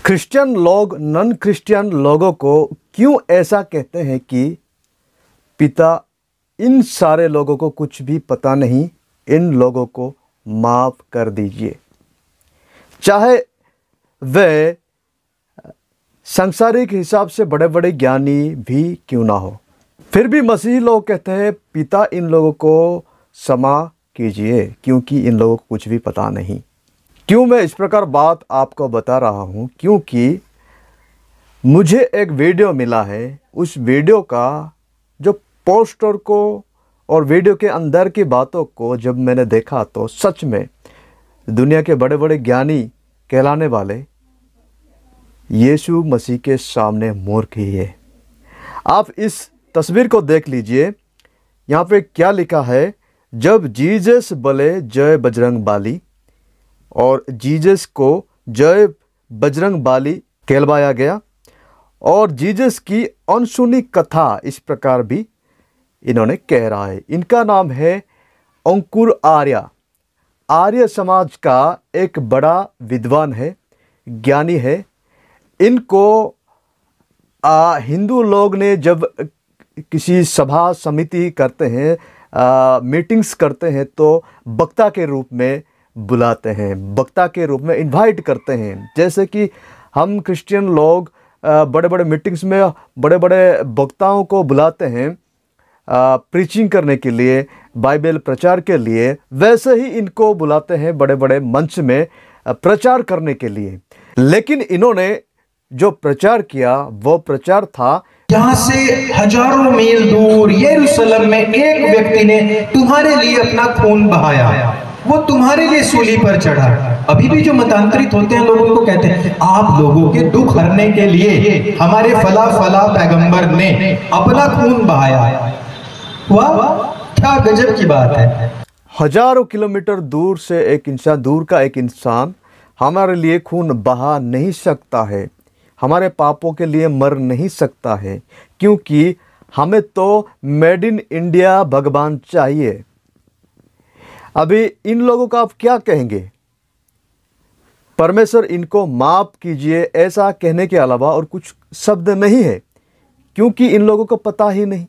Christian लोग non Christian लोगों को क्यों ऐसा कहते हैं कि पिता, इन सारे लोगों को कुछ भी पता नहीं, इन लोगों को माफ़ कर दीजिए, चाहे वे सांसारिक हिसाब से बड़े बड़े ज्ञानी भी क्यों ना हो। फिर भी मसीही लोग कहते हैं पिता, इन लोगों को क्षमा कीजिए क्योंकि इन लोगों को कुछ भी पता नहीं। क्यों मैं इस प्रकार बात आपको बता रहा हूँ? क्योंकि मुझे एक वीडियो मिला है, उस वीडियो का जो पोस्टर को और वीडियो के अंदर की बातों को जब मैंने देखा तो सच में दुनिया के बड़े बड़े ज्ञानी कहलाने वाले यीशु मसीह के सामने मूर्ख ही है। आप इस तस्वीर को देख लीजिए, यहाँ पे क्या लिखा है, जब जीसस बोले जय बजरंग बाली, और जीसस को जय बजरंग बाली कहलवाया गया। और जीसस की अनसुनी कथा इस प्रकार भी इन्होंने कह रहा है। इनका नाम है अंकुर आर्य। आर्य समाज का एक बड़ा विद्वान है, ज्ञानी है। इनको हिंदू लोग ने जब किसी सभा समिति करते हैं, मीटिंग्स करते हैं, तो वक्ता के रूप में बुलाते हैं, वक्ता के रूप में इनवाइट करते हैं। जैसे कि हम क्रिश्चियन लोग बड़े बड़े मीटिंग्स में बड़े बड़े वक्ताओं को बुलाते हैं प्रीचिंग करने के लिए, बाइबल प्रचार के लिए, वैसे ही इनको बुलाते हैं बड़े बड़े मंच में प्रचार करने के लिए। लेकिन इन्होंने जो प्रचार किया वो प्रचार था, यहाँ से हजारों मील दूर यरूशलेम में एक व्यक्ति ने तुम्हारे लिए अपना खून बहाया, वो तुम्हारे लिए सूली पर चढ़ा। अभी भी जो मतांतरित होते हैं लोग उनको कहते हैं आप लोगों के दुख हरने के लिए हमारे फला फला पैगंबर ने अपना खून बहाया। वाह, क्या गजब की बात है। हजारों किलोमीटर दूर से दूर का एक इंसान हमारे लिए खून बहा नहीं सकता है, हमारे पापों के लिए मर नहीं सकता है, क्योंकि हमें तो मेड इन इंडिया भगवान चाहिए। अभी इन लोगों का आप क्या कहेंगे? परमेश्वर इनको माफ कीजिए, ऐसा कहने के अलावा और कुछ शब्द नहीं है, क्योंकि इन लोगों को पता ही नहीं।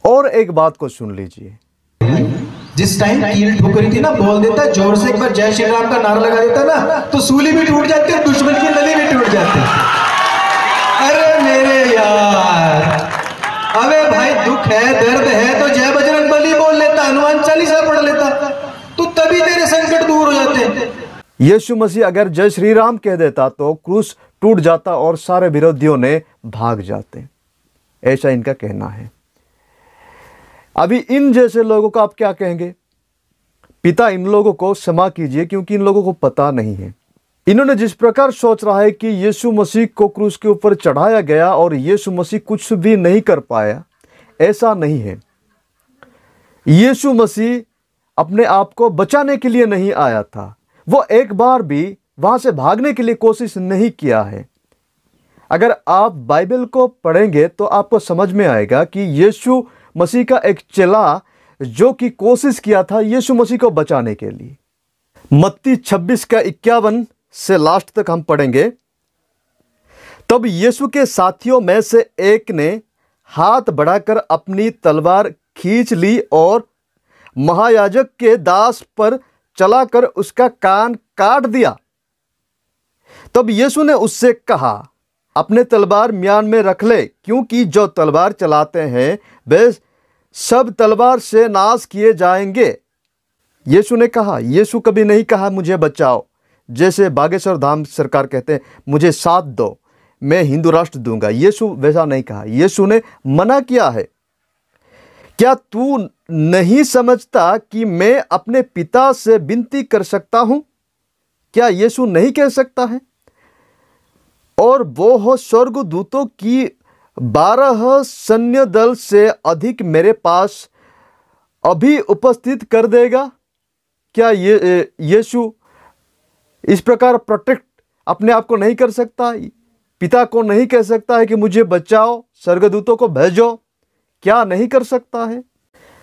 और एक बात को सुन लीजिए, जिस टाइम कील ठोकरी थी ना, बोल देता जोर से एक बार जय श्री राम का नारा लगा देता ना, तो सूली भी टूट जाती है, दुश्मन की नली भी टूट जाती। अरे मेरे यार, अबे भाई दुख है, दर्द है तो जय बजरंग बली बोल लेता, हनुमान चालीसा पढ़ लेता, तो तभी तेरे संकट दूर हो जाते। यीशु मसीह अगर जय श्री राम कह देता तो क्रूस टूट जाता और सारे विरोधियों ने भाग जाते, ऐसा इनका कहना है। अभी इन जैसे लोगों को आप क्या कहेंगे? पिता, इन लोगों को क्षमा कीजिए क्योंकि इन लोगों को पता नहीं है। इन्होंने जिस प्रकार सोच रहा है कि यीशु मसीह को क्रूस के ऊपर चढ़ाया गया और यीशु मसीह कुछ भी नहीं कर पाया, ऐसा नहीं है। यीशु मसीह अपने आप को बचाने के लिए नहीं आया था, वो एक बार भी वहां से भागने के लिए कोशिश नहीं किया है। अगर आप बाइबल को पढ़ेंगे तो आपको समझ में आएगा कि यीशु मसीह का एक चेला जो कि कोशिश किया था यीशु मसीह को बचाने के लिए। मत्ती 26 का 51 से लास्ट तक हम पढ़ेंगे। तब यीशु के साथियों में से एक ने हाथ बढ़ाकर अपनी तलवार खींच ली और महायाजक के दास पर चलाकर उसका कान काट दिया। तब यीशु ने उससे कहा, अपने तलवार म्यान में रख ले, क्योंकि जो तलवार चलाते हैं वे सब तलवार से नाश किए जाएंगे। यीशु ने कहा, यीशु कभी नहीं कहा मुझे बचाओ, जैसे बागेश्वर धाम सरकार कहते हैं मुझे साथ दो, मैं हिंदू राष्ट्र दूंगा। यीशु वैसा नहीं कहा, यीशु ने मना किया है। क्या तू नहीं समझता कि मैं अपने पिता से विनती कर सकता हूं? क्या यीशु नहीं कह सकता है? और वो हो स्वर्गदूतों की 12 सैन्य दल से अधिक मेरे पास अभी उपस्थित कर देगा। क्या यीशु इस प्रकार प्रोटेक्ट अपने आप को नहीं कर सकता? पिता को नहीं कह सकता है कि मुझे बचाओ, स्वर्गदूतों को भेजो? क्या नहीं कर सकता है?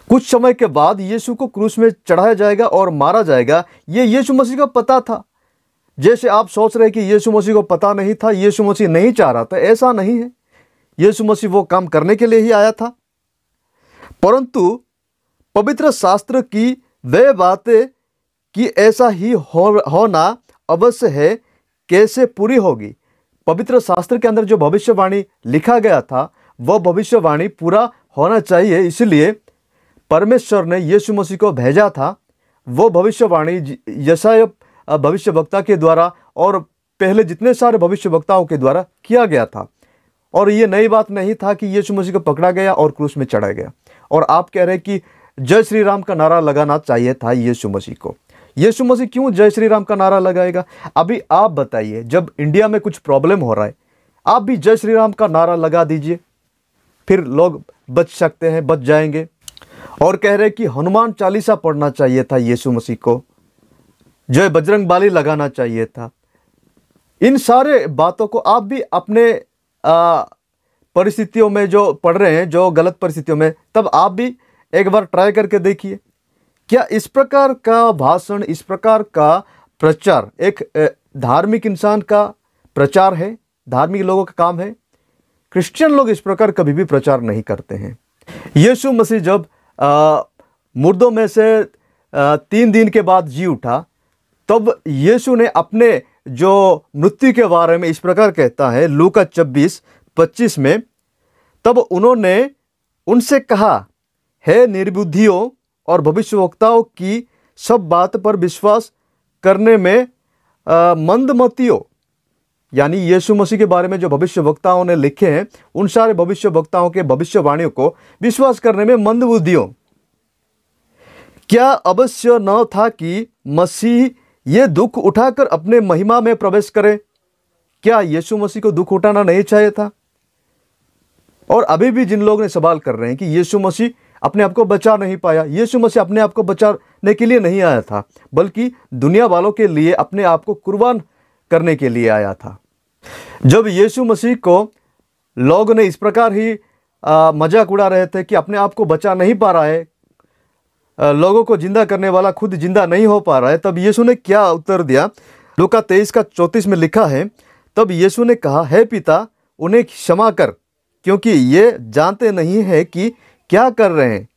कुछ समय के बाद यीशु को क्रूस में चढ़ाया जाएगा और मारा जाएगा, ये यीशु मसीह को पता था। जैसे आप सोच रहे हैं कि यीशु मसीह को पता नहीं था, यीशु मसीह नहीं चाह रहा था, ऐसा नहीं है। यीशु मसीह वो काम करने के लिए ही आया था, परंतु पवित्र शास्त्र की वे बातें कि ऐसा ही होना अवश्य है कैसे पूरी होगी। पवित्र शास्त्र के अंदर जो भविष्यवाणी लिखा गया था वह भविष्यवाणी पूरा होना चाहिए, इसलिए परमेश्वर ने यीशु मसीह को भेजा था। वो भविष्यवाणी यशायाह भविष्यवक्ता के द्वारा और पहले जितने सारे भविष्यवक्ताओं के द्वारा किया गया था, और ये नई बात नहीं था कि यीशु मसीह को पकड़ा गया और क्रूस में चढ़ाया गया। और आप कह रहे हैं कि जय श्री राम का नारा लगाना चाहिए था यीशु मसीह को। यीशु मसीह क्यों जय श्री राम का नारा लगाएगा? अभी आप बताइए, जब इंडिया में कुछ प्रॉब्लम हो रहा है, आप भी जय श्री राम का नारा लगा दीजिए, फिर लोग बच सकते हैं, बच जाएंगे। और कह रहे कि हनुमान चालीसा पढ़ना चाहिए था यीशु मसीह को, जय बजरंग बाली लगाना चाहिए था। इन सारे बातों को आप भी अपने परिस्थितियों में जो पढ़ रहे हैं, जो गलत परिस्थितियों में, तब आप भी एक बार ट्राई करके देखिए। क्या इस प्रकार का भाषण, इस प्रकार का प्रचार एक धार्मिक इंसान का प्रचार है? धार्मिक लोगों का काम है? क्रिश्चियन लोग इस प्रकार कभी भी प्रचार नहीं करते हैं। यीशु मसीह जब मुर्दों में से 3 दिन के बाद जी उठा, तब यीशु ने अपने जो मृत्यु के बारे में इस प्रकार कहता है लूका 24:25 में, तब उन्होंने उनसे कहा, हे निर्बुद्धियों और भविष्यवक्ताओं की सब बात पर विश्वास करने में मंदमतियों, यानी यीशु मसीह के बारे में जो भविष्यवक्ताओं ने लिखे हैं, उन सारे भविष्यवक्ताओं के भविष्यवाणियों को विश्वास करने में मंदबुद्धियों। क्या अवश्य न था कि मसीह ये दुख उठाकर अपने महिमा में प्रवेश करे? क्या यीशु मसीह को दुख उठाना नहीं चाहिए था? और अभी भी जिन लोग ने सवाल कर रहे हैं कि यीशु मसीह अपने आप को बचा नहीं पाया, यीशु मसीह अपने आप को बचाने के लिए नहीं आया था, बल्कि दुनिया वालों के लिए अपने आप को कुर्बान करने के लिए आया था। जब यीशु मसीह को लोग ने इस प्रकार ही मजाक उड़ा रहे थे कि अपने आप को बचा नहीं पा रहा है, लोगों को जिंदा करने वाला खुद जिंदा नहीं हो पा रहा है, तब यीशु ने क्या उत्तर दिया? लूका 23:34 में लिखा है, तब यीशु ने कहा, हे पिता, उन्हें क्षमा कर, क्योंकि ये जानते नहीं है कि क्या कर रहे हैं।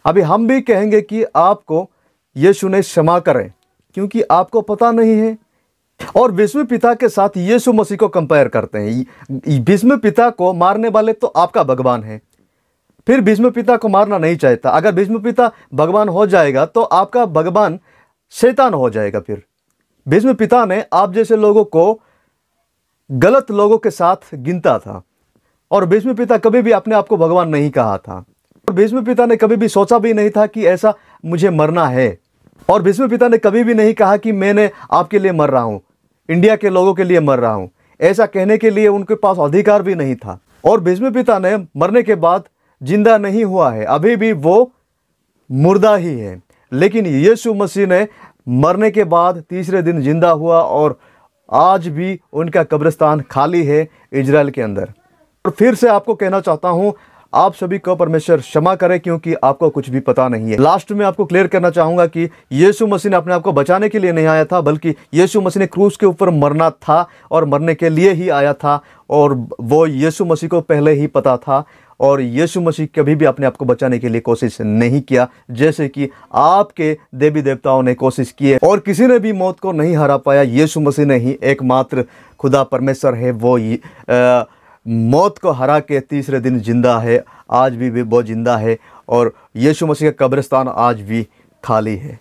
अभी हम भी कहेंगे कि आपको यीशु ने क्षमा करें, क्योंकि आपको पता नहीं है। और भीष्म पिता के साथ यीशु मसीह को कंपेयर करते हैं। भीष्म पिता को मारने वाले तो आपका भगवान है, फिर भीष्म पिता को मारना नहीं चाहता। अगर भीष्म पिता भगवान हो जाएगा तो आपका भगवान शैतान हो जाएगा। फिर भीष्म पिता ने आप जैसे लोगों को गलत लोगों के साथ गिनता था, और भीष्म पिता कभी भी अपने आप को भगवान नहीं कहा था, और भीष्म पिता ने कभी भी सोचा भी नहीं था कि ऐसा मुझे मरना है, और भीष्म पिता ने कभी भी नहीं कहा कि मैंने आपके लिए मर रहा हूं, इंडिया के लोगों के लिए मर रहा हूं। ऐसा कहने के लिए उनके पास अधिकार भी नहीं था। और भीष्म पिता ने मरने के बाद जिंदा नहीं हुआ है, अभी भी वो मुर्दा ही है। लेकिन यीशु मसीह ने मरने के बाद तीसरे दिन जिंदा हुआ, और आज भी उनका कब्रिस्तान खाली है इजराइल के अंदर। और फिर से आपको कहना चाहता हूं, आप सभी को परमेश्वर क्षमा करे, क्योंकि आपको कुछ भी पता नहीं है। लास्ट में आपको क्लियर करना चाहूंगा कि यीशु मसीह ने अपने आप को बचाने के लिए नहीं आया था, बल्कि यीशु मसीह ने क्रूस के ऊपर मरना था और मरने के लिए ही आया था। और वो यीशु मसीह को पहले ही पता था, और यीशु मसीह कभी भी अपने आप को बचाने के लिए कोशिश नहीं किया, जैसे कि आपके देवी देवताओं ने कोशिश की है। और किसी ने भी मौत को नहीं हरा पाया, यीशु मसीह ने ही एकमात्र खुदा परमेश्वर है, वो मौत को हरा के तीसरे दिन जिंदा है। आज भी वो जिंदा है, और यीशु मसीह का कब्रिस्तान आज भी खाली है।